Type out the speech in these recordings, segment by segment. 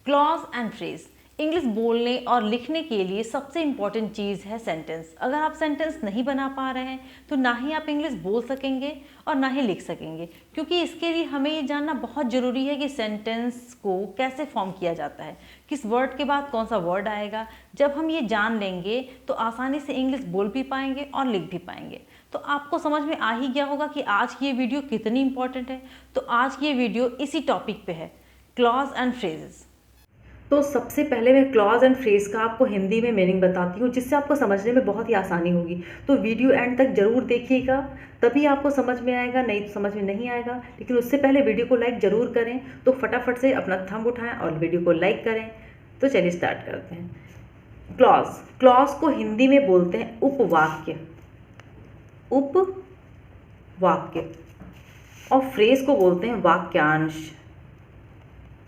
Clause and phrase English बोलने और लिखने के लिए सबसे इम्पॉर्टेंट चीज़ है सेंटेंस। अगर आप सेंटेंस नहीं बना पा रहे हैं तो ना ही आप इंग्लिश बोल सकेंगे और ना ही लिख सकेंगे, क्योंकि इसके लिए हमें ये जानना बहुत ज़रूरी है कि सेंटेंस को कैसे फॉर्म किया जाता है, किस वर्ड के बाद कौन सा वर्ड आएगा। जब हम ये जान लेंगे तो आसानी से इंग्लिश बोल भी पाएंगे और लिख भी पाएंगे। तो आपको समझ में आ ही गया होगा कि आज की ये वीडियो कितनी इंपॉर्टेंट है। तो आज की ये वीडियो इसी टॉपिक पे है, क्लॉज एंड फ्रेजेस। तो सबसे पहले मैं क्लॉज एंड फ्रेज का आपको हिंदी में मीनिंग बताती हूँ, जिससे आपको समझने में बहुत ही आसानी होगी। तो वीडियो एंड तक ज़रूर देखिएगा, तभी आपको समझ में आएगा, नहीं तो समझ में नहीं आएगा। लेकिन उससे पहले वीडियो को लाइक ज़रूर करें। तो फटाफट से अपना थंब उठाएं और वीडियो को लाइक करें। तो चलिए स्टार्ट करते हैं। क्लॉज क्लॉज को हिंदी में बोलते हैं उपवाक्य, उपवाक्य। और फ्रेज को बोलते हैं वाक्यांश,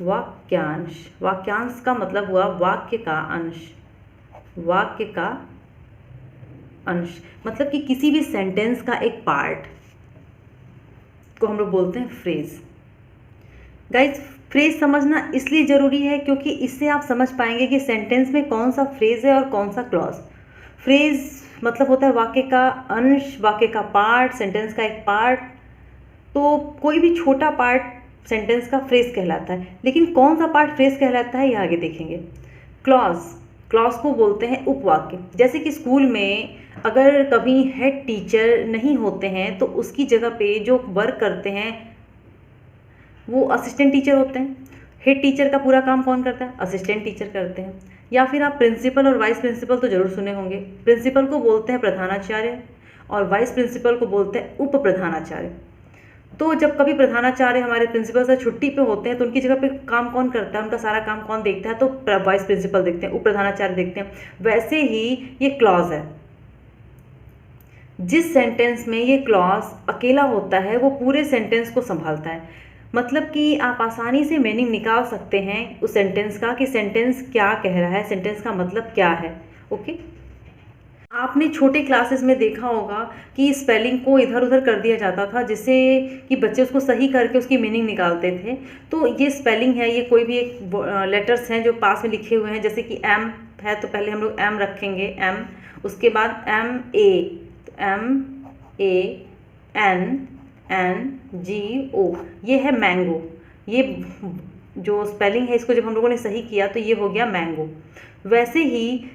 वाक्यांश। वाक्यांश का मतलब हुआ वाक्य का अंश, वाक्य का अंश। मतलब कि किसी भी सेंटेंस का एक पार्ट को हम लोग बोलते हैं फ्रेज। गाइस, फ्रेज समझना इसलिए ज़रूरी है क्योंकि इससे आप समझ पाएंगे कि सेंटेंस में कौन सा फ्रेज है और कौन सा क्लॉज। फ्रेज मतलब होता है वाक्य का अंश, वाक्य का पार्ट, सेंटेंस का एक पार्ट। तो कोई भी छोटा पार्ट सेंटेंस का फ्रेज कहलाता है, लेकिन कौन सा पार्ट फ्रेज कहलाता है ये आगे देखेंगे। क्लॉज क्लॉज को बोलते हैं उपवाक्य। जैसे कि स्कूल में अगर कभी हेड टीचर नहीं होते हैं तो उसकी जगह पे जो वर्क करते हैं वो असिस्टेंट टीचर होते हैं। हेड टीचर का पूरा काम कौन करता है? असिस्टेंट टीचर करते हैं। या फिर आप प्रिंसिपल और वाइस प्रिंसिपल तो जरूर सुने होंगे। प्रिंसिपल को बोलते हैं प्रधानाचार्य और वाइस प्रिंसिपल को बोलते हैं उप प्रधानाचार्य। तो जब कभी प्रधानाचार्य हमारे प्रिंसिपल से छुट्टी पे होते हैं तो उनकी जगह पे काम कौन करता है, उनका सारा काम कौन देखता है? तो वाइस प्रिंसिपल देखते हैं, उप प्रधानाचार्य देखते हैं। वैसे ही ये क्लॉज है। जिस सेंटेंस में ये क्लॉज अकेला होता है वो पूरे सेंटेंस को संभालता है। मतलब कि आप आसानी से मीनिंग निकाल सकते हैं उस सेंटेंस का कि सेंटेंस क्या कह रहा है, सेंटेंस का मतलब क्या है। ओके, आपने छोटे क्लासेस में देखा होगा कि स्पेलिंग को इधर उधर कर दिया जाता था जिससे कि बच्चे उसको सही करके उसकी मीनिंग निकालते थे। तो ये स्पेलिंग है, ये कोई भी एक लेटर्स हैं जो पास में लिखे हुए हैं। जैसे कि एम है तो पहले हम लोग एम रखेंगे, एम। उसके बाद M A N N G O, ये है मैंगो। ये जो स्पेलिंग है इसको जब हम लोगों ने सही किया तो ये हो गया मैंगो। वैसे ही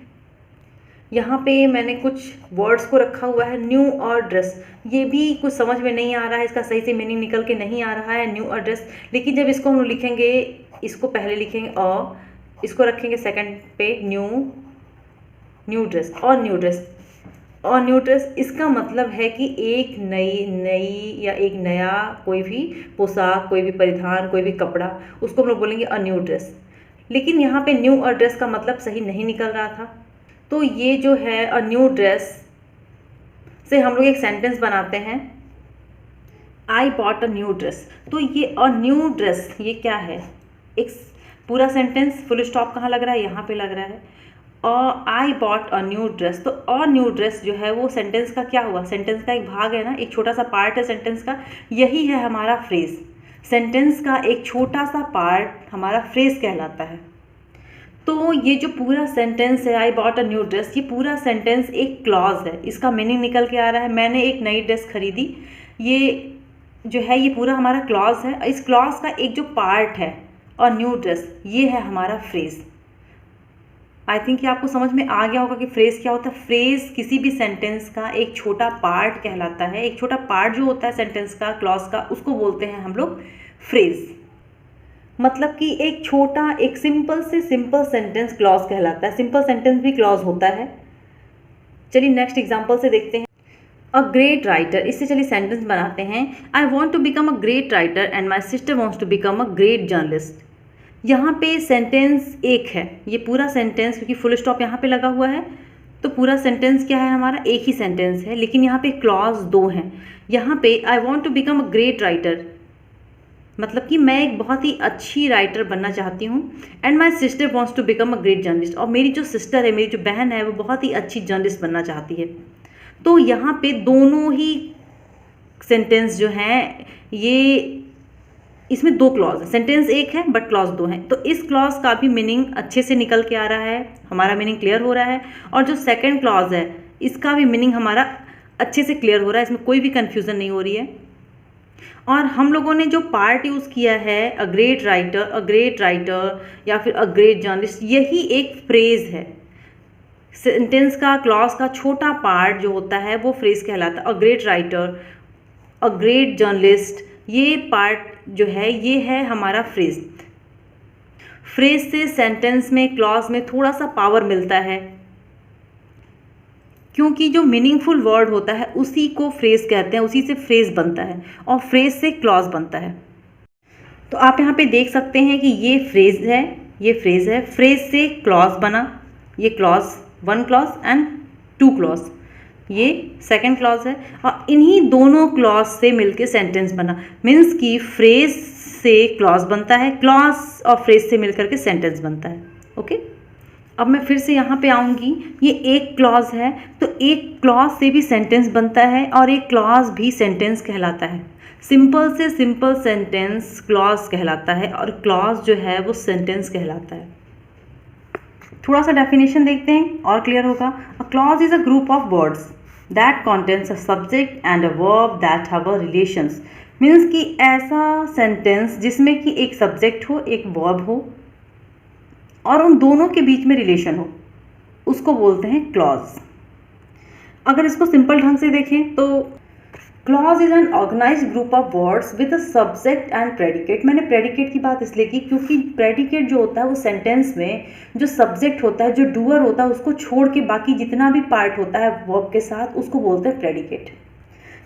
यहाँ पे मैंने कुछ वर्ड्स को रखा हुआ है, न्यू और ड्रेस। ये भी कुछ समझ में नहीं आ रहा है, इसका सही से मीनिंग निकल के नहीं आ रहा है, न्यू और ड्रेस। लेकिन जब इसको हम लिखेंगे, इसको पहले लिखेंगे और इसको रखेंगे सेकंड पे, न्यू ड्रेस और न्यू ड्रेस और न्यू ड्रेस। इसका मतलब है कि एक नई या एक नया कोई भी पोशाक, कोई भी परिधान, कोई भी कपड़ा, उसको हम लोग बोलेंगे अ न्यू ड्रेस। लेकिन यहाँ पे न्यू और ड्रेस का मतलब सही नहीं निकल रहा था। तो ये जो है अ न्यू ड्रेस से हम लोग एक सेंटेंस बनाते हैं, I bought a new dress. तो ये अ न्यू ड्रेस ये क्या है? एक पूरा सेंटेंस, फुल स्टॉप कहाँ लग रहा है? यहाँ पे लग रहा है। I bought a new dress. तो अ न्यू ड्रेस जो है वो सेंटेंस का क्या हुआ? सेंटेंस का एक भाग है ना, एक छोटा सा पार्ट है सेंटेंस का। यही है हमारा फ्रेज। सेंटेंस का एक छोटा सा पार्ट हमारा फ्रेज कहलाता है। तो ये जो पूरा सेंटेंस है, I bought a new dress, ये पूरा सेंटेंस एक क्लॉज है। इसका मीनिंग निकल के आ रहा है, मैंने एक नई ड्रेस खरीदी। ये जो है ये पूरा हमारा क्लॉज है। इस क्लॉज का एक जो पार्ट है और न्यू ड्रेस, ये है हमारा फ्रेज। आई थिंक कि आपको समझ में आ गया होगा कि फ्रेज क्या होता है। फ्रेज किसी भी सेंटेंस का एक छोटा पार्ट कहलाता है। एक छोटा पार्ट जो होता है सेंटेंस का, क्लॉज का, उसको बोलते हैं हम लोग फ्रेज। मतलब कि एक छोटा, एक सिंपल से सिंपल सेंटेंस क्लॉज कहलाता है। सिंपल सेंटेंस भी क्लॉज होता है। चलिए नेक्स्ट एग्जांपल से देखते हैं। अ ग्रेट राइटर, इससे चलिए सेंटेंस बनाते हैं। I want to become a great writer and my sister wants to become a great journalist. यहाँ पे सेंटेंस एक है, ये पूरा सेंटेंस, क्योंकि फुल स्टॉप यहाँ पे लगा हुआ है तो पूरा सेंटेंस क्या है हमारा? एक ही सेंटेंस है। लेकिन यहाँ पे क्लॉज दो हैं। यहाँ पे I want to become a great writer मतलब कि मैं एक बहुत ही अच्छी राइटर बनना चाहती हूँ। And my sister wants to become a great journalist, और मेरी जो सिस्टर है, मेरी जो बहन है, वो बहुत ही अच्छी जर्नलिस्ट बनना चाहती है। तो यहाँ पे दोनों ही सेंटेंस जो हैं ये इसमें दो क्लॉज है, सेंटेंस एक है बट क्लॉज दो हैं, तो इस क्लॉज का भी मीनिंग अच्छे से निकल के आ रहा है, हमारा मीनिंग क्लियर हो रहा है। और जो सेकंड क्लॉज है इसका भी मीनिंग हमारा अच्छे से क्लियर हो रहा है, इसमें कोई भी कन्फ्यूज़न नहीं हो रही है। और हम लोगों ने जो पार्ट यूज़ किया है अ ग्रेट राइटर या फिर अ ग्रेट जर्नलिस्ट, यही एक फ्रेज़ है। सेंटेंस का क्लॉज का छोटा पार्ट जो होता है वो फ्रेज़ कहलाता है। अ ग्रेट राइटर, अ ग्रेट जर्नलिस्ट, ये पार्ट जो है ये है हमारा फ्रेज़। फ्रेज़ से सेंटेंस में क्लॉज में थोड़ा सा पावर मिलता है, क्योंकि जो मीनिंगफुल वर्ड होता है उसी को फ्रेज़ कहते हैं, उसी से फ्रेज़ बनता है और फ्रेज़ से क्लॉज बनता है। तो आप यहाँ पे देख सकते हैं कि ये फ्रेज़ है, ये फ्रेज़ है, फ्रेज़ से क्लॉज बना, ये clause, one clause and two clause, ये सेकंड क्लॉज है, और इन्हीं दोनों क्लॉज से मिलके सेंटेंस बना। मीन्स कि फ्रेज़ से क्लॉज बनता है, क्लॉज और फ्रेज़ से मिलकर के सेंटेंस बनता है। ओके, अब मैं फिर से यहाँ पे आऊँगी। ये एक क्लॉज है तो एक क्लॉज से भी सेंटेंस बनता है और एक क्लॉज भी सेंटेंस कहलाता है। सिंपल से सिंपल सेंटेंस क्लॉज कहलाता है और क्लॉज जो है वो सेंटेंस कहलाता है। थोड़ा सा डेफिनेशन देखते हैं और क्लियर होगा। A clause is a group of words that contains a subject and a verb that have a relations. Means कि ऐसा सेंटेंस जिसमें कि एक सब्जेक्ट हो, एक वर्ब हो और उन दोनों के बीच में रिलेशन हो, उसको बोलते हैं क्लॉज। अगर इसको सिंपल ढंग से देखें तो clause is an organized group of words with a subject and predicate. मैंने प्रेडिकेट की बात इसलिए की क्योंकि प्रेडिकेट जो होता है वो सेंटेंस में जो सब्जेक्ट होता है, जो डूअर होता है, उसको छोड़ के बाकी जितना भी पार्ट होता है वर्ब के साथ, उसको बोलते हैं प्रेडिकेट।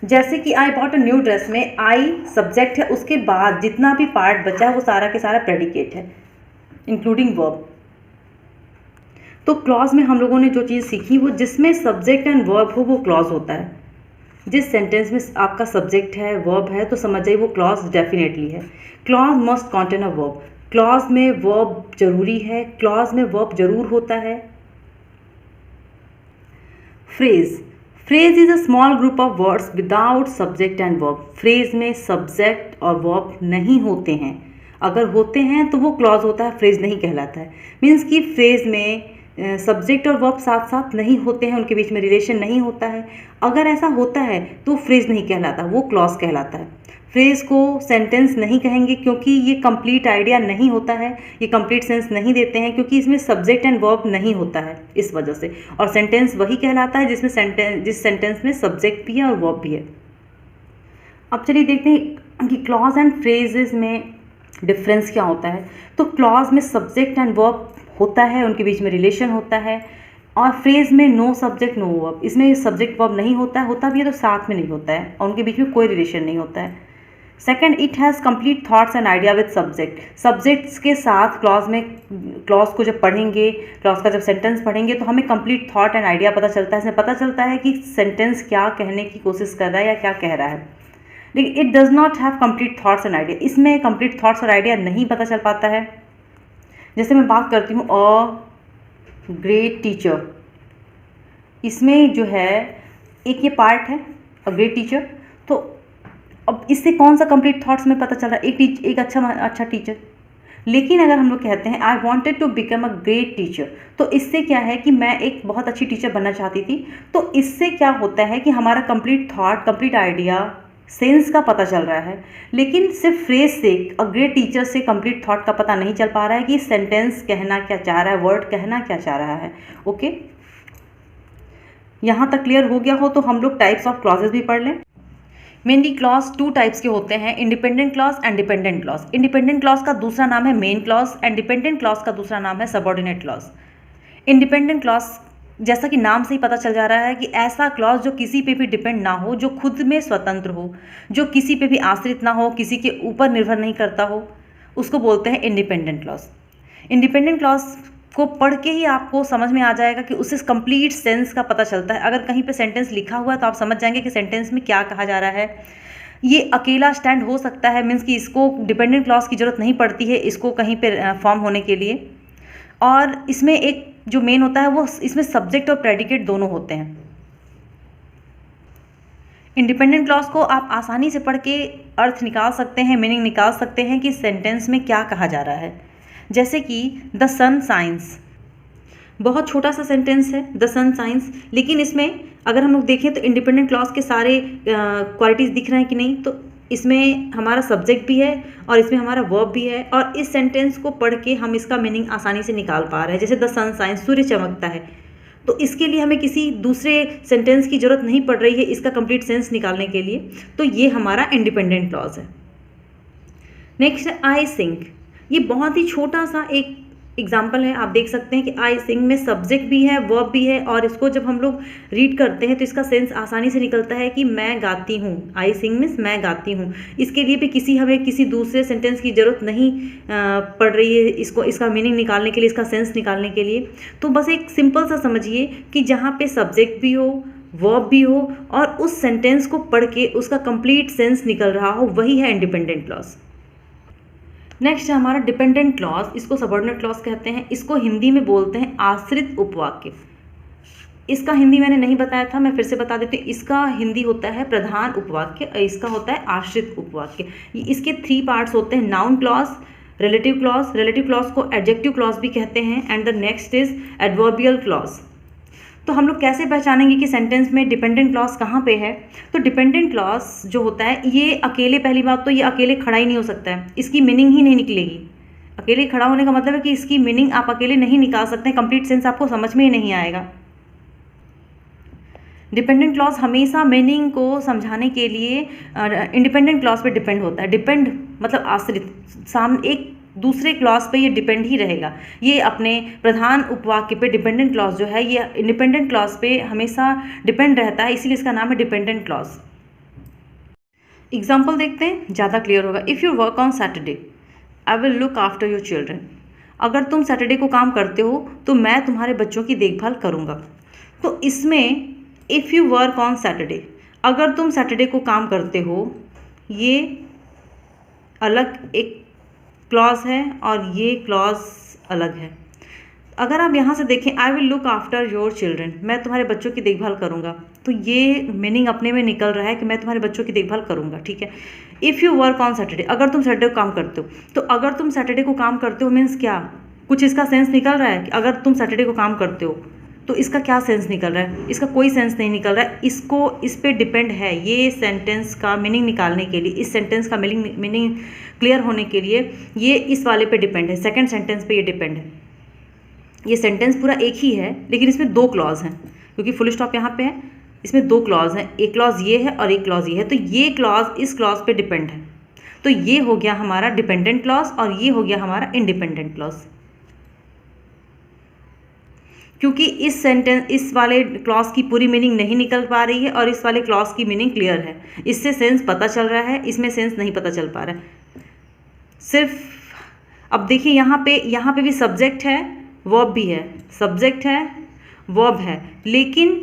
जैसे कि I bought a new dress में आई सब्जेक्ट है, उसके बाद जितना भी पार्ट बचा है वो सारा के सारा प्रेडिकेट है इंक्लूडिंग वर्ब। तो क्लॉज में हम लोगों ने जो चीज़ सीखी वो जिसमें सब्जेक्ट एंड वर्ब हो वो क्लॉज होता है। जिस सेंटेंस में आपका सब्जेक्ट है, वर्ब है, तो समझ जाइए वो क्लॉज डेफिनेटली है। Clause must contain a verb. Clause में वर्ब जरूरी है, क्लॉज में वर्ब जरूर होता है। Phrase, phrase is a small group of words without subject and verb. Phrase में सब्जेक्ट और वर्ब नहीं होते हैं, अगर होते हैं तो वो क्लॉज होता है, फ्रेज नहीं कहलाता है। मीन्स कि फ्रेज में सब्जेक्ट और वर्ब साथ साथ नहीं होते हैं, उनके बीच में रिलेशन नहीं होता है। अगर ऐसा होता है तो फ्रेज नहीं कहलाता, वो क्लॉज कहलाता है। फ्रेज को सेंटेंस नहीं कहेंगे क्योंकि ये कंप्लीट आइडिया नहीं होता है, ये कंप्लीट सेंस नहीं देते हैं क्योंकि इसमें सब्जेक्ट एंड वर्ब नहीं होता है इस वजह से। और सेंटेंस वही कहलाता है जिस सेंटेंस में सब्जेक्ट भी है और वर्ब भी है। अब चलिए देखते हैं कि क्लॉज एंड फ्रेजेस में डिफरेंस क्या होता है। तो क्लॉज में सब्जेक्ट एंड वर्ब होता है, उनके बीच में रिलेशन होता है, और फ्रेज में नो सब्जेक्ट नो वर्ब, इसमें सब्जेक्ट वर्ब नहीं होता है, होता भी है तो साथ में नहीं होता है और उनके बीच में कोई रिलेशन नहीं होता है। Second, it has complete thoughts and idea with subject. Subjects के साथ क्लॉज में, क्लॉज को जब पढ़ेंगे, क्लॉज का जब सेंटेंस पढ़ेंगे तो हमें कंप्लीट थॉट एंड आइडिया पता चलता है। इसमें पता चलता है कि सेंटेंस क्या कहने की कोशिश कर रहा है या क्या कह रहा है। लेकिन it does not have complete thoughts and idea, इसमें कंप्लीट थॉट्स और आइडिया नहीं पता चल पाता है। जैसे मैं बात करती हूँ अ ग्रेट टीचर, इसमें जो है एक ये पार्ट है अ ग्रेट टीचर, तो अब इससे कौन सा कंप्लीट थॉट्स में पता चल रहा है, एक अच्छा टीचर। लेकिन अगर हम लोग कहते हैं I wanted to become a great teacher, तो इससे क्या है कि मैं एक बहुत अच्छी टीचर बनना चाहती थी। तो इससे क्या होता है कि हमारा complete thought, complete idea, sense का पता चल रहा है, लेकिन सिर्फ फ्रेज से, अ ग्रेट टीचर से कंप्लीट थॉट का पता नहीं चल पा रहा है कि सेंटेंस कहना क्या चाह रहा है, वर्ड कहना क्या चाह रहा है। ओके, यहाँ तक क्लियर हो गया हो तो हम लोग टाइप्स ऑफ क्लॉजेस भी पढ़ लें। मेनली क्लॉज टू टाइप्स के होते हैं, independent clause and dependent clause. Independent clause का दूसरा नाम है main clause and dependent clause का दूसरा नाम है सबऑर्डिनेट क्लॉज। इंडिपेंडेंट क्लॉज, जैसा कि नाम से ही पता चल जा रहा है कि ऐसा क्लॉज जो किसी पे भी डिपेंड ना हो, जो खुद में स्वतंत्र हो, जो किसी पे भी आश्रित ना हो, किसी के ऊपर निर्भर नहीं करता हो, उसको बोलते हैं इंडिपेंडेंट क्लॉज। इंडिपेंडेंट क्लॉज को पढ़ के ही आपको समझ में आ जाएगा कि उससे कंप्लीट सेंस का पता चलता है। अगर कहीं पे सेंटेंस लिखा हुआ है तो आप समझ जाएंगे कि सेंटेंस में क्या कहा जा रहा है। ये अकेला स्टैंड हो सकता है, मीन्स कि इसको डिपेंडेंट क्लॉज की ज़रूरत नहीं पड़ती है इसको कहीं पे फॉर्म होने के लिए। और इसमें एक जो मेन होता है वो इसमें सब्जेक्ट और प्रेडिकेट दोनों होते हैं। इंडिपेंडेंट क्लॉज को आप आसानी से पढ़ के अर्थ निकाल सकते हैं, मीनिंग निकाल सकते हैं कि सेंटेंस में क्या कहा जा रहा है। जैसे कि द सन साइंस, बहुत छोटा सा सेंटेंस है द सन साइंस, लेकिन इसमें अगर हम लोग देखें तो इंडिपेंडेंट क्लॉज के सारे क्वालिटीज़ दिख रहे हैं कि नहीं। तो इसमें हमारा सब्जेक्ट भी है और इसमें हमारा वर्ब भी है, और इस सेंटेंस को पढ़ के हम इसका मीनिंग आसानी से निकाल पा रहे हैं। जैसे द सन साइंस, सूर्य चमकता है, तो इसके लिए हमें किसी दूसरे सेंटेंस की ज़रूरत नहीं पड़ रही है इसका कंप्लीट सेंस निकालने के लिए। तो ये हमारा इंडिपेंडेंट क्लॉज है। नेक्स्ट है आई सिंक, ये बहुत ही छोटा सा एक एग्जाम्पल है। आप देख सकते हैं कि आई सिंग में सब्जेक्ट भी है, वर्ब भी है, और इसको जब हम लोग रीड करते हैं तो इसका सेंस आसानी से निकलता है कि मैं गाती हूँ। आई सिंग मीन्स मैं गाती हूँ। इसके लिए भी हमें किसी दूसरे सेंटेंस की ज़रूरत नहीं पड़ रही है इसका मीनिंग निकालने के लिए, इसका सेंस निकालने के लिए। तो बस एक सिंपल सा समझिए कि जहाँ पे सब्जेक्ट भी हो, वर्ब भी हो, और उस सेंटेंस को पढ़ के उसका कंप्लीट सेंस निकल रहा हो, वही है इंडिपेंडेंट क्लॉज। नेक्स्ट है हमारा डिपेंडेंट क्लॉज, इसको सबऑर्डिनेट क्लॉज कहते हैं। इसको हिंदी में बोलते हैं आश्रित उपवाक्य। इसका हिंदी मैंने नहीं बताया था, मैं फिर से बता देती हूँ। इसका हिंदी होता है प्रधान उपवाक्य और इसका होता है आश्रित उपवाक्य। इसके 3 पार्ट्स होते हैं, noun clause, relative clause, relative clause को एडजेक्टिव क्लॉज भी कहते हैं, and the next is adverbial clause. तो हम लोग कैसे पहचानेंगे कि सेंटेंस में डिपेंडेंट क्लॉज कहाँ पे है? तो डिपेंडेंट क्लॉज जो होता है ये अकेले, पहली बात तो ये अकेले खड़ा ही नहीं हो सकता है, इसकी मीनिंग ही नहीं निकलेगी। अकेले खड़ा होने का मतलब है कि इसकी मीनिंग आप अकेले नहीं निकाल सकते, कंप्लीट सेंस आपको समझ में ही नहीं आएगा। डिपेंडेंट क्लॉज हमेशा मीनिंग को समझाने के लिए इंडिपेंडेंट क्लॉज पे डिपेंड होता है। डिपेंड मतलब आश्रित, सामने एक दूसरे क्लॉज पे ये डिपेंड ही रहेगा। ये अपने प्रधान उपवाक्य पे डिपेंडेंट क्लॉज जो है ये इंडिपेंडेंट क्लॉज पे हमेशा डिपेंड रहता है, इसीलिए इसका नाम है डिपेंडेंट क्लॉज। एग्जाम्पल देखते हैं, ज़्यादा क्लियर होगा। If you work on Saturday I will look after your children. अगर तुम सैटरडे को काम करते हो तो मैं तुम्हारे बच्चों की देखभाल करूँगा। तो इसमें if you work on Saturday, अगर तुम सैटरडे को काम करते हो, ये अलग एक क्लॉज है और ये क्लॉज अलग है। अगर आप यहाँ से देखें, I will look after your children, मैं तुम्हारे बच्चों की देखभाल करूँगा, तो ये मीनिंग अपने में निकल रहा है कि मैं तुम्हारे बच्चों की देखभाल करूँगा, ठीक है। If you work on Saturday, अगर तुम सैटरडे को काम करते हो, तो अगर तुम सैटरडे को काम करते हो मीन्स क्या, कुछ इसका सेंस निकल रहा है कि अगर तुम सैटरडे को काम करते हो तो इसका क्या सेंस निकल रहा है? इसका कोई सेंस नहीं निकल रहा है। इसको इस पे डिपेंड है, ये सेंटेंस का मीनिंग निकालने के लिए, इस सेंटेंस का मीनिंग क्लियर होने के लिए ये इस वाले पे डिपेंड है, सेकंड सेंटेंस पे ये डिपेंड है। ये सेंटेंस पूरा एक ही है लेकिन इसमें 2 क्लॉज हैं, क्योंकि फुल स्टॉप यहाँ पे है, इसमें 2 क्लॉज हैं, एक क्लॉज ये है और एक क्लॉज ये है। तो ये क्लॉज इस क्लॉज पे डिपेंड है, तो ये हो गया हमारा डिपेंडेंट क्लॉज और ये हो गया हमारा इंडिपेंडेंट क्लॉज। क्योंकि इस वाले क्लॉज की पूरी मीनिंग नहीं निकल पा रही है और इस वाले क्लॉज की मीनिंग क्लियर है, इससे सेंस पता चल रहा है, इसमें सेंस नहीं पता चल पा रहा है। सिर्फ अब देखिए यहाँ पे भी सब्जेक्ट है, वर्ब भी है, सब्जेक्ट है, वर्ब है, लेकिन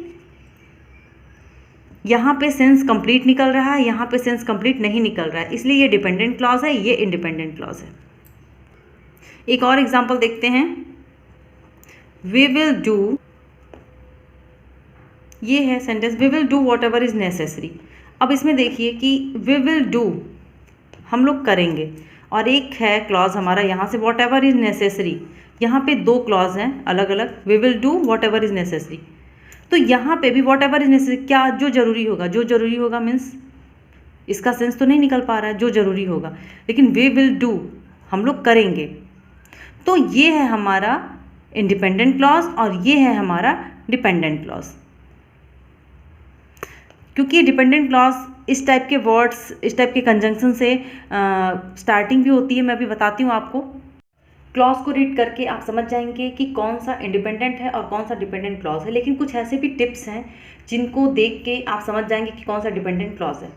यहाँ पे सेंस कंप्लीट निकल रहा है, यहाँ पे सेंस कंप्लीट नहीं निकल रहा है, इसलिए ये डिपेंडेंट क्लॉज है, ये इंडिपेंडेंट क्लॉज है। एक और एग्जांपल देखते हैं, वी विल डू, ये है sentence, we will do whatever is necessary. अब इसमें देखिए कि वी विल डू हम लोग करेंगे, और एक है क्लॉज हमारा यहाँ से वॉट एवर इज नेसेसरी, यहाँ पे 2 क्लॉज हैं अलग अलग, we will do whatever is necessary. तो यहाँ पे भी वॉट एवर इज नेसेसरी, क्या जो जरूरी होगा, जो जरूरी होगा मीन्स इसका सेंस तो नहीं निकल पा रहा है, जो जरूरी होगा, लेकिन वी विल डू हम लोग करेंगे। तो ये है हमारा इंडिपेंडेंट क्लॉज और ये है हमारा डिपेंडेंट क्लॉज। क्योंकि डिपेंडेंट क्लॉज इस टाइप के वर्ड्स, इस टाइप के कंजंक्शन से स्टार्टिंग भी होती है, मैं अभी बताती हूँ आपको। क्लॉज को रीड करके आप समझ जाएंगे कि कौन सा इंडिपेंडेंट है और कौन सा डिपेंडेंट क्लॉज है, लेकिन कुछ ऐसे भी टिप्स हैं जिनको देख के आप समझ जाएंगे कि कौन सा डिपेंडेंट क्लॉज है।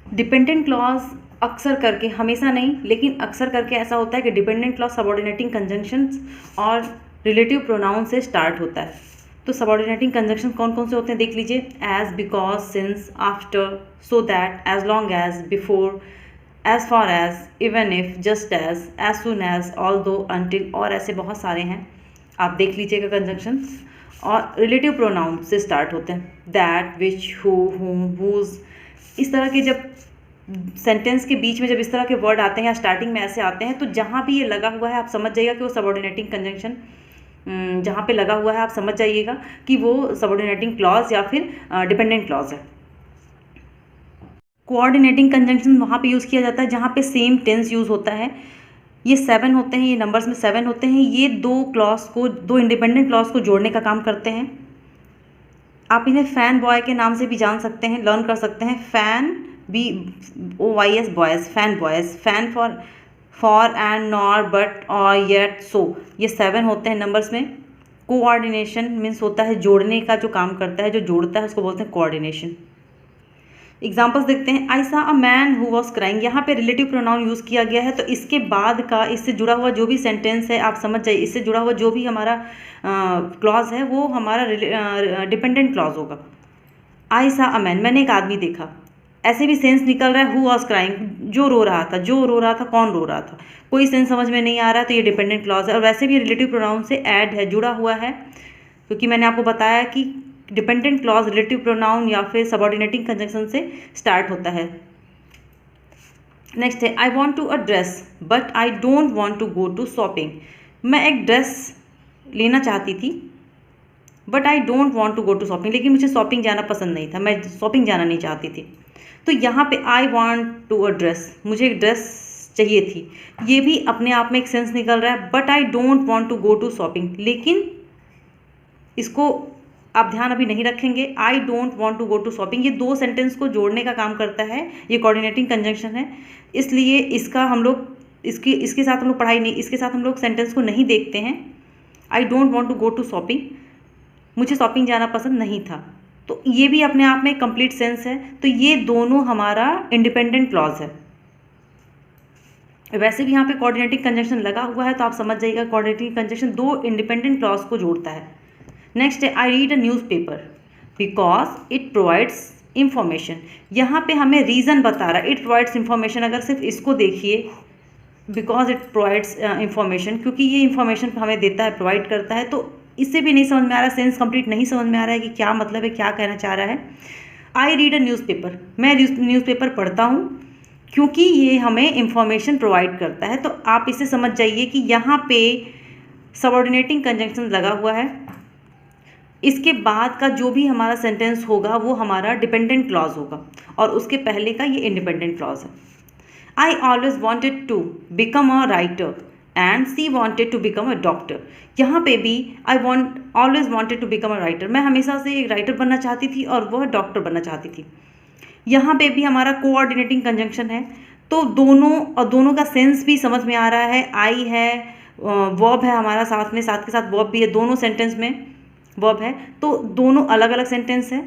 डिपेंडेंट क्लॉज अक्सर करके, हमेशा नहीं लेकिन अक्सर करके ऐसा होता है कि डिपेंडेंट क्लॉज सबऑर्डिनेटिंग कंजंक्शंस और रिलेटिव प्रोनाउन से स्टार्ट होता है। तो सबऑर्डिनेटिंग कंजंक्शन कौन कौन से होते हैं देख लीजिए, as, because, since, after, so that, as long as, before, as far as, even if, just as soon as, although, until, और ऐसे बहुत सारे हैं, आप देख लीजिएगा कंजंक्शन। और रिलेटिव प्रोनाउन से स्टार्ट होते हैं, दैट, विच, हु, हुम, हुज। इस तरह के जब सेंटेंस के बीच में जब इस तरह के वर्ड आते हैं या स्टार्टिंग में ऐसे आते हैं, तो जहाँ भी ये लगा हुआ है आप समझ जाइएगा कि वो सबऑर्डिनेटिंग कंजंक्शन जहाँ पे लगा हुआ है आप समझ जाइएगा कि वो सबऑर्डिनेटिंग क्लॉज या फिर डिपेंडेंट क्लॉज है। कोऑर्डिनेटिंग कंजंक्शन वहाँ पे यूज़ किया जाता है जहाँ पे सेम टेंस यूज़ होता है। ये 7 होते हैं, ये नंबर्स में 7 होते हैं। ये दो इंडिपेंडेंट क्लॉज को जोड़ने का काम करते हैं। आप इन्हें फैन बॉय के नाम से भी जान सकते हैं, लर्न कर सकते हैं। Fan BOYS boys, fan boys, fan for and, nor, but, और, येट, सो। ये 7 होते हैं नंबर्स में। कोऑर्डिनेशन मीन्स होता है जोड़ने का, जो काम करता है, जो जोड़ता है, उसको बोलते हैं कोऑर्डिनेशन। एग्जाम्पल्स देखते हैं। आई सा a man who was crying, यहाँ पे रिलेटिव प्रोनाउन यूज़ किया गया है, तो इसके बाद का इससे जुड़ा हुआ जो भी सेंटेंस है आप समझ जाइए, इससे जुड़ा हुआ जो भी हमारा क्लॉज है वो हमारा डिपेंडेंट क्लॉज होगा। आई सा अ मैन, मैंने एक आदमी देखा, ऐसे भी सेंस निकल रहा है हु वॉज क्राइंग, जो रो रहा था, कौन रो रहा था, कोई सेंस समझ में नहीं आ रहा है, तो ये डिपेंडेंट क्लॉज है। और वैसे भी रिलेटिव प्रोनाउन से ऐड है, जुड़ा हुआ है, क्योंकि मैंने आपको बताया कि डिपेंडेंट क्लॉज रिलेटिव प्रोनाउन या फिर सबऑर्डिनेटिंग कंजंक्शन से स्टार्ट होता है। नेक्स्ट है, I want to a dress but I don't want to go to shopping. मैं एक ड्रेस लेना चाहती थी but I don't want to go to shopping, लेकिन मुझे शॉपिंग जाना पसंद नहीं था, मैं शॉपिंग जाना नहीं चाहती थी। तो यहाँ पे I want to a dress, मुझे एक ड्रेस चाहिए थी, ये भी अपने आप में एक सेंस निकल रहा है। But I don't want to go to shopping, लेकिन इसको आप ध्यान अभी नहीं रखेंगे। I don't want to go to shopping, ये दो सेंटेंस को जोड़ने का काम करता है, ये कोऑर्डिनेटिंग कंजंक्शन है, इसलिए इसका हम लोग इसके साथ हम लोग पढ़ाई नहीं, इसके साथ हम लोग सेंटेंस को नहीं देखते हैं। I don't want to go to shopping, मुझे शॉपिंग जाना पसंद नहीं था, तो ये भी अपने आप में एक कंप्लीट सेंस है। तो ये दोनों हमारा इंडिपेंडेंट क्लॉज है। वैसे भी यहाँ पे कोऑर्डिनेटिंग कंजंक्शन लगा हुआ है, तो आप समझ जाइएगा कोऑर्डिनेटिंग कंजंक्शन दो इंडिपेंडेंट क्लॉज को जोड़ता है। नेक्स्ट है, I read a newspaper because it provides information. यहाँ पे हमें रीज़न बता रहा है, इट प्रोवाइड्स इंफॉर्मेशन। अगर सिर्फ इसको देखिए, बिकॉज इट प्रोवाइड्स इंफॉर्मेशन, क्योंकि ये इंफॉर्मेशन हमें देता है, प्रोवाइड करता है, तो इससे भी नहीं समझ में आ रहा है, सेंस कंप्लीट नहीं समझ में आ रहा है कि क्या मतलब है, क्या कहना चाह रहा है। आई रीड अ न्यूज़पेपर, मैं न्यूज़पेपर पढ़ता हूँ क्योंकि ये हमें इंफॉर्मेशन प्रोवाइड करता है। तो आप इसे समझ जाइए कि यहाँ पे सबऑर्डिनेटिंग कंजंक्शन लगा हुआ है, इसके बाद का जो भी हमारा सेंटेंस होगा वो हमारा डिपेंडेंट क्लॉज होगा, और उसके पहले का ये इंडिपेंडेंट क्लॉज है। I always wanted to become a writer and she wanted to become a doctor. यहाँ पे भी always wanted to become a writer, मैं हमेशा से एक राइटर बनना चाहती थी और वह डॉक्टर बनना चाहती थी। यहाँ पे भी हमारा कोऑर्डिनेटिंग कंजंक्शन है, तो दोनों का सेंस भी समझ में आ रहा है। आई है, वर्ब है हमारा साथ में, साथ के साथ वर्ब भी है, दोनों सेंटेंस में वर्ब है, तो दोनों अलग अलग सेंटेंस है,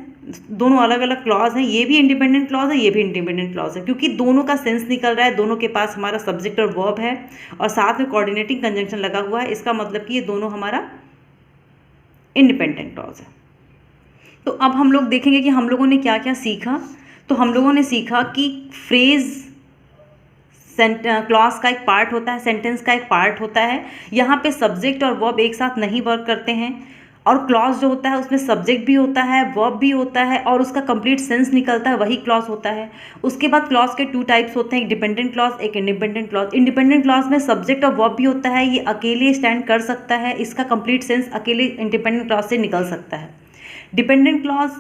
दोनों अलग अलग क्लॉज हैं। ये भी इंडिपेंडेंट क्लॉज है, ये भी इंडिपेंडेंट क्लॉज है, क्योंकि दोनों का सेंस निकल रहा है, दोनों के पास हमारा सब्जेक्ट और वर्ब है और साथ में कोऑर्डिनेटिंग कंजंक्शन लगा हुआ है। इसका मतलब कि ये दोनों हमारा इंडिपेंडेंट क्लॉज है। तो अब हम लोग देखेंगे कि हम लोगों ने क्या क्या सीखा। तो हम लोगों ने सीखा कि फ्रेज क्लॉज का एक पार्ट होता है, सेंटेंस का एक पार्ट होता है। यहाँ पे सब्जेक्ट और वर्ब एक साथ नहीं वर्क करते हैं, और क्लॉज जो होता है उसमें सब्जेक्ट भी होता है, वर्ब भी होता है, और उसका कंप्लीट सेंस निकलता है, वही क्लॉज होता है। उसके बाद क्लॉज के 2 टाइप्स होते हैं, एक डिपेंडेंट क्लॉज, एक इंडिपेंडेंट क्लॉज। इंडिपेंडेंट क्लॉज में सब्जेक्ट और वर्ब भी होता है, ये अकेले स्टैंड कर सकता है, इसका कंप्लीट सेंस अकेले इंडिपेंडेंट क्लॉज से निकल सकता है। डिपेंडेंट क्लॉज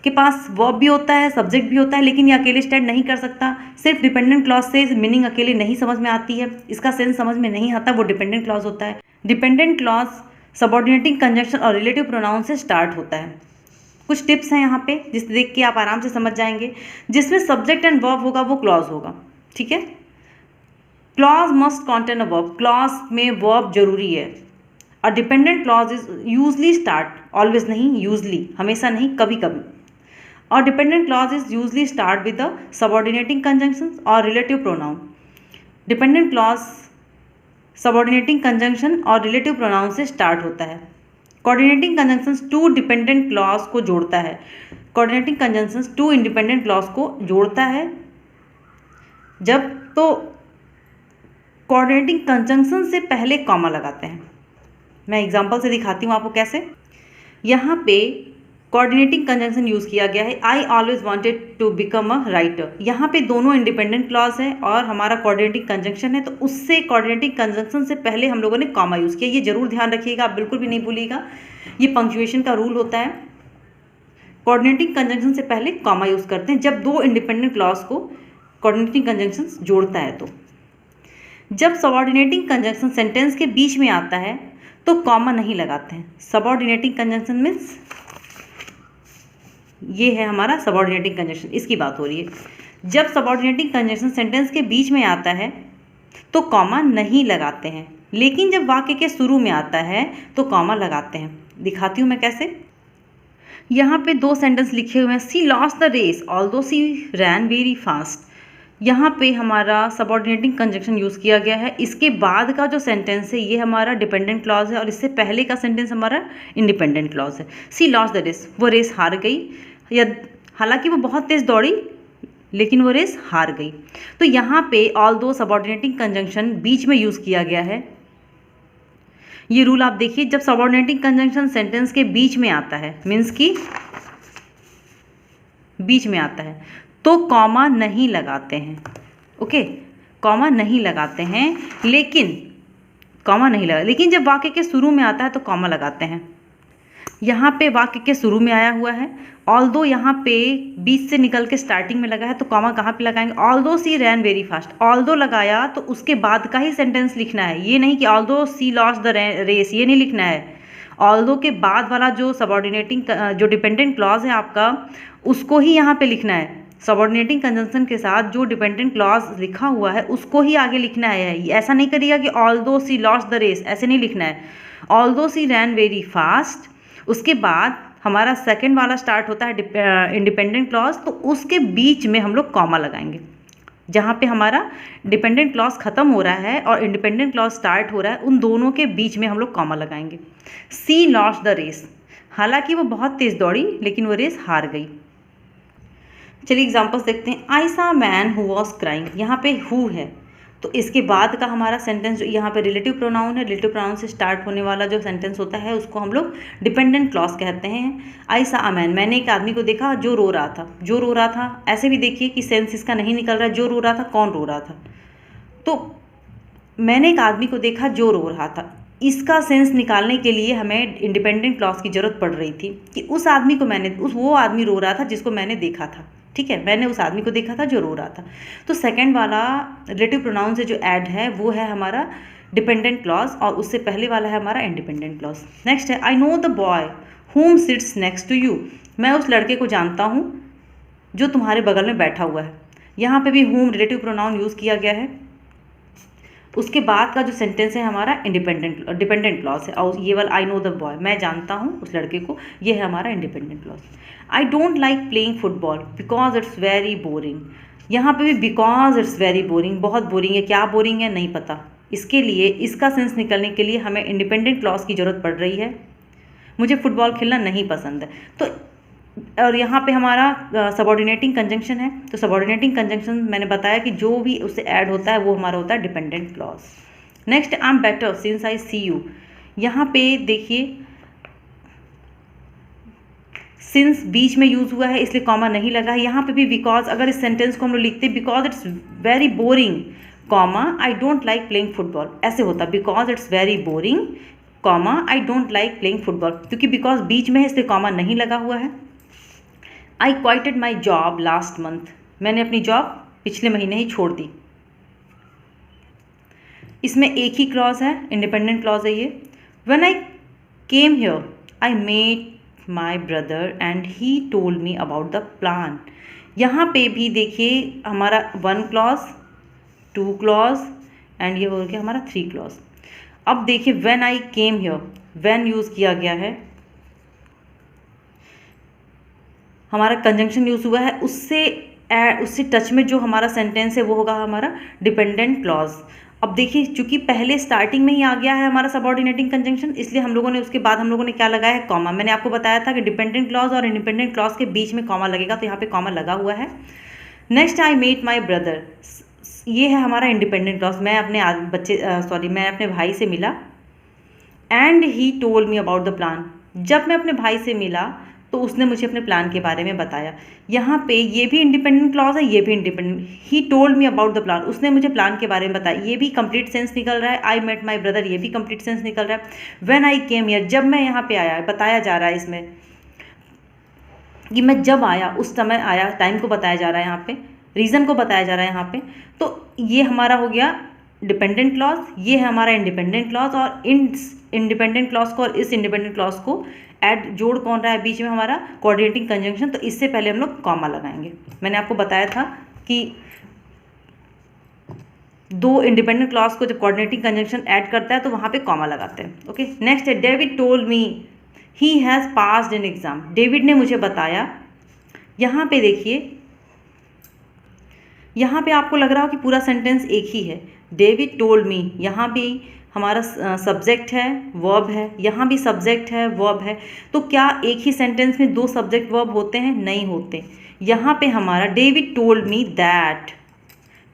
के पास वर्ब भी होता है, सब्जेक्ट भी होता है, लेकिन ये अकेले स्टैंड नहीं कर सकता। सिर्फ डिपेंडेंट क्लॉज से मीनिंग अकेले नहीं समझ में आती है, इसका सेंस समझ में नहीं आता, वो डिपेंडेंट क्लॉज होता है। डिपेंडेंट क्लॉज सबऑर्डिनेटिंग कंजंक्शन और रिलेटिव प्रोनाउन से स्टार्ट होता है। कुछ टिप्स हैं यहाँ पे जिसे देख के आप आराम से समझ जाएंगे। जिसमें सब्जेक्ट एंड वर्ब होगा वो क्लॉज होगा, ठीक है। Clause must contain a verb, clause में वर्ब जरूरी है। और dependent clause is usually start, always नहीं, यूजली, हमेशा नहीं, कभी कभी। और dependent clause is usually start with the subordinating conjunction और relative pronoun. Dependent clause subordinating conjunction और रिलेटिव प्रोनाउन से स्टार्ट होता है। कोऑर्डिनेटिंग कंजंक्शंस 2 डिपेंडेंट क्लॉज को जोड़ता है, कोऑर्डिनेटिंग कंजंक्शंस 2 इंडिपेंडेंट क्लॉज को जोड़ता है। जब तो कोऑर्डिनेटिंग कंजंक्शन से पहले कॉमा लगाते हैं। मैं एग्जांपल से दिखाती हूँ आपको कैसे। यहाँ पे कोऑर्डिनेटिंग कंजंक्शन यूज़ किया गया है, I always wanted to become a writer. यहाँ पे दोनों इंडिपेंडेंट क्लॉज है और हमारा कोऑर्डिनेटिंग कंजंक्शन है, तो उससे कोऑर्डिनेटिंग कंजंक्शन से पहले हम लोगों ने कॉमा यूज़ किया। ये जरूर ध्यान रखिएगा, आप बिल्कुल भी नहीं भूलिएगा, ये पंक्चुएशन का रूल होता है। कोऑर्डिनेटिंग कंजंक्शन से पहले कॉमा यूज़ करते हैं जब दो इंडिपेंडेंट क्लॉज को कोऑर्डिनेटिंग कंजंक्शन जोड़ता है। तो जब सबऑर्डिनेटिंग कंजंक्शन सेंटेंस के बीच में आता है तो कॉमा नहीं लगाते हैं। सबऑर्डिनेटिंग कंजंक्शन मीन्स ये है हमारा सबऑर्डिनेटिंग कंजंक्शन, इसकी बात हो रही है। जब सबऑर्डिनेटिंग कंजंक्शन सेंटेंस के बीच में आता है तो कॉमा नहीं लगाते हैं, लेकिन जब वाक्य के शुरू में आता है तो कॉमा लगाते हैं। दिखाती हूँ मैं कैसे। यहाँ पे दो सेंटेंस लिखे हुए हैं, she lost the race although she ran very fast. यहाँ पे हमारा सबऑर्डिनेटिंग कंजंक्शन यूज़ किया गया है। इसके बाद का जो सेंटेंस है ये हमारा डिपेंडेंट क्लॉज है और इससे पहले का सेंटेंस हमारा इंडिपेंडेंट क्लॉज है। सी लॉस्ट द रेस, वो रेस हार गई, या हालांकि वो बहुत तेज़ दौड़ी लेकिन वो रेस हार गई। तो यहाँ पे ऑल्दो सबऑर्डिनेटिंग कंजंक्शन बीच में यूज़ किया गया है। ये रूल आप देखिए, जब सबऑर्डिनेटिंग कंजंक्शन सेंटेंस के बीच में आता है, मीन्स कि बीच में आता है, तो कॉमा नहीं लगाते हैं। ओके, कॉमा नहीं लगाते हैं, लेकिन कॉमा नहीं लगा, लेकिन जब वाक्य के शुरू में आता है तो कॉमा लगाते हैं। यहाँ पे वाक्य के शुरू में आया हुआ है, ऑल्दो यहाँ पे बीच से निकल के स्टार्टिंग में लगा है, तो कॉमा कहाँ पे लगाएंगे? Although she ran very fast. Although लगाया तो उसके बाद का ही सेंटेंस लिखना है, ये नहीं कि although she lost the race, ये नहीं लिखना है। ऑल्दो के बाद वाला जो सबऑर्डिनेटिंग जो डिपेंडेंट क्लॉज है आपका, उसको ही यहाँ पे लिखना है। सबऑर्डिनेटिंग कंजंक्शन के साथ जो डिपेंडेंट क्लॉज लिखा हुआ है उसको ही आगे लिखना है। ऐसा नहीं करिएगा कि although she lost the race, ऐसे नहीं लिखना है। Although she ran very fast, उसके बाद हमारा सेकंड वाला स्टार्ट होता है इंडिपेंडेंट क्लॉज, तो उसके बीच में हम लोग कॉमा लगाएंगे। जहाँ पे हमारा डिपेंडेंट क्लॉज खत्म हो रहा है और इंडिपेंडेंट क्लॉज स्टार्ट हो रहा है, उन दोनों के बीच में हम लोग कॉमा लगाएंगे। सी लॉस्ट द रेस, हालांकि वो बहुत तेज़ दौड़ी लेकिन वो रेस हार गई। चलिए एग्जांपल्स देखते हैं। आई सा मैन हु वॉज क्राइंग, यहाँ पे हु है, तो इसके बाद का हमारा सेंटेंस जो यहाँ पे रिलेटिव प्रोनाउन है, रिलेटिव प्रोनाउन से स्टार्ट होने वाला जो सेंटेंस होता है उसको हम लोग डिपेंडेंट क्लॉज कहते हैं। आई सा अ मैन, मैंने एक आदमी को देखा जो रो रहा था। जो रो रहा था, ऐसे भी देखिए कि सेंस इसका नहीं निकल रहा है। जो रो रहा था, कौन रो रहा था? तो मैंने एक आदमी को देखा जो रो रहा था, इसका सेंस निकालने के लिए हमें इंडिपेंडेंट क्लॉज की ज़रूरत पड़ रही थी कि उस आदमी को वो आदमी रो रहा था जिसको मैंने देखा था। ठीक है, मैंने उस आदमी को देखा था जो रो रहा था। तो सेकंड वाला रिलेटिव प्रोनाउन से जो ऐड है वो है हमारा डिपेंडेंट क्लॉज और उससे पहले वाला है हमारा इंडिपेंडेंट क्लॉज। नेक्स्ट है I know the boy whom sits next to you, मैं उस लड़के को जानता हूँ जो तुम्हारे बगल में बैठा हुआ है। यहाँ पे भी whom रिलेटिव प्रोनाउन यूज़ किया गया है। उसके बाद का जो सेंटेंस है हमारा डिपेंडेंट क्लॉज है, और ये वाला आई नो द बॉय, मैं जानता हूँ उस लड़के को, ये है हमारा independent clause. I don't like playing football because it's very boring, यहाँ पे भी बिकॉज इट्स वेरी बोरिंग, बहुत बोरिंग है। क्या बोरिंग है नहीं पता, इसके लिए इसका सेंस निकलने के लिए हमें इंडिपेंडेंट क्लॉज की ज़रूरत पड़ रही है। मुझे फुटबॉल खेलना नहीं पसंद है, तो और यहाँ पे हमारा सबऑर्डिनेटिंग कंजंक्शन है, तो सबऑर्डिनेटिंग कंजंक्शन मैंने बताया कि जो भी उससे ऐड होता है वो हमारा होता है dependent clause. Next I am better since I see you, यहाँ पे देखिए सिंस बीच में यूज़ हुआ है इसलिए कॉमा नहीं लगा है। यहाँ पे भी बिकॉज, अगर इस सेंटेंस को हम लोग लिखते because it's very boring comma I don't like playing football, ऐसे होता because it's very boring comma I don't like playing football, क्योंकि बिकॉज बीच में है इसलिए कॉमा नहीं लगा हुआ है। आई क्वाइटेड माई जॉब लास्ट मंथ, मैंने अपनी जॉब पिछले महीने ही छोड़ दी। इसमें एक ही क्लॉज है, इंडिपेंडेंट क्लॉज है ये। When I came here I met my brother and he told me about the plan, यहाँ पे भी देखिए हमारा 1 क्लॉज 2 क्लॉज एंड ये हो गया हमारा 3 क्लॉज। अब देखिए when I came here, when use किया गया है, हमारा कंजंक्शन यूज़ हुआ है, उससे टच में जो हमारा सेंटेंस है वो होगा हमारा डिपेंडेंट क्लॉज। अब देखिए चूंकि पहले स्टार्टिंग में ही आ गया है हमारा सबऑर्डिनेटिंग कंजंक्शन, इसलिए हम लोगों ने उसके बाद हम लोगों ने क्या लगाया है कॉमा। मैंने आपको बताया था कि डिपेंडेंट क्लॉज और इंडिपेंडेंट क्लॉज के बीच में कॉमा लगेगा, तो यहाँ पे कॉमा लगा हुआ है। Next I met my brother, ये है हमारा इंडिपेंडेंट क्लॉज, मैं अपने भाई से मिला। And he told me about the plan, जब मैं अपने भाई से मिला तो उसने मुझे अपने प्लान के बारे में बताया। यहाँ पे ये भी इंडिपेंडेंट क्लॉज है, ये भी independent. He told me about the plan, उसने मुझे प्लान के बारे में बताया, ये भी कंप्लीट सेंस निकल रहा है। आई मेट माई ब्रदर, ये भी कंप्लीट सेंस निकल रहा है। व्हेन आई केम हियर, जब मैं यहाँ पे आया, बताया जा रहा है इसमें कि मैं जब आया उस समय आया, टाइम को बताया जा रहा है यहाँ पे, रीज़न को बताया जा रहा है यहाँ पे। तो ये हमारा हो गया डिपेंडेंट क्लॉज, ये है हमारा इंडिपेंडेंट क्लॉज। और इंडिपेंडेंट क्लॉज को और इस इंडिपेंडेंट क्लॉज को ऐड जोड़ कौन रहा है बीच में, हमारा कोऑर्डिनेटिंग कंजंक्शन। तो इससे पहले हम लोग कॉमा लगाएंगे। मैंने आपको बताया था कि दो इंडिपेंडेंट क्लॉज को जब कोऑर्डिनेटिंग कंजंक्शन ऐड करता है तो वहाँ पे कॉमा लगाते हैं। ओके, नेक्स्ट है David told me he has passed in exam. David ने मुझे बताया। यहाँ पे देखिए, यहाँ पे आपको लग रहा हो कि पूरा सेंटेंस एक ही है। डेविड टोल्ड मी, यहाँ भी हमारा सब्जेक्ट है, वर्ब है, यहाँ भी सब्जेक्ट है, वर्ब है। तो क्या एक ही सेंटेंस में दो सब्जेक्ट वर्ब होते हैं? नहीं होते। यहाँ पे हमारा David told me that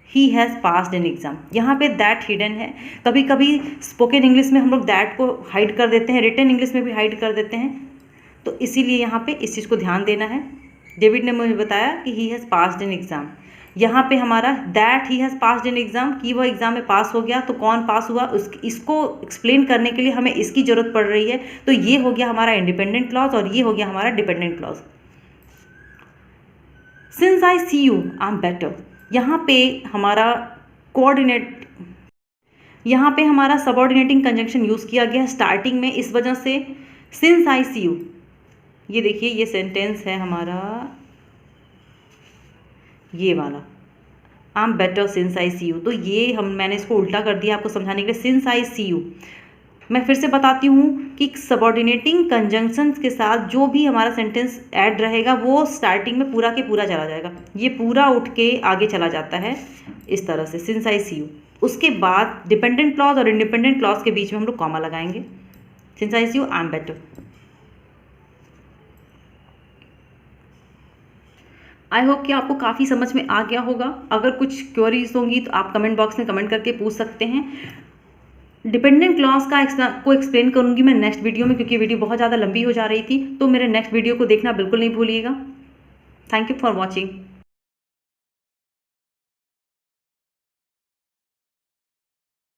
he has passed in exam, यहाँ पे दैट हिडन है। कभी कभी स्पोकन इंग्लिश में हम लोग दैट को हाइड कर देते हैं, रिटन इंग्लिश में भी हाइड कर देते हैं। तो इसीलिए यहाँ पे इस चीज़ को ध्यान देना है। डेविड ने मुझे बताया कि he has passed in exam. यहाँ पे हमारा that he has passed in exam, कि वह एग्ज़ाम में पास हो गया। तो कौन पास हुआ, इसको एक्सप्लेन करने के लिए हमें इसकी ज़रूरत पड़ रही है। तो ये हो गया हमारा इंडिपेंडेंट क्लॉज और ये हो गया हमारा dependent clause. Since I see you I am better, यहाँ पे हमारा यहाँ पे हमारा सबऑर्डिनेटिंग कंजंक्शन यूज़ किया गया है स्टार्टिंग में, इस वजह से सिंस आई सी यू। ये देखिए, ये सेंटेंस है हमारा ये वाला, I am better since I see you. तो ये मैंने इसको उल्टा कर दिया आपको समझाने के लिए, सिंस आई सी यू। मैं फिर से बताती हूँ कि सबऑर्डिनेटिंग कंजंक्शंस के साथ जो भी हमारा सेंटेंस ऐड रहेगा वो स्टार्टिंग में पूरा के पूरा चला जाएगा। ये पूरा उठ के आगे चला जाता है इस तरह से, सिंस आई सी यू। उसके बाद डिपेंडेंट क्लॉज और इंडिपेंडेंट क्लॉज के बीच में हम लोग कॉमा लगाएंगे। Since I see you I am better. I hope कि आपको काफ़ी समझ में आ गया होगा। अगर कुछ क्वेरीज होंगी तो आप कमेंट बॉक्स में कमेंट करके पूछ सकते हैं। डिपेंडेंट क्लॉज को एक्सप्लेन करूंगी मैं नेक्स्ट वीडियो में, क्योंकि वीडियो बहुत ज़्यादा लंबी हो जा रही थी। तो मेरे नेक्स्ट वीडियो को देखना बिल्कुल नहीं भूलिएगा। Thank you for watching.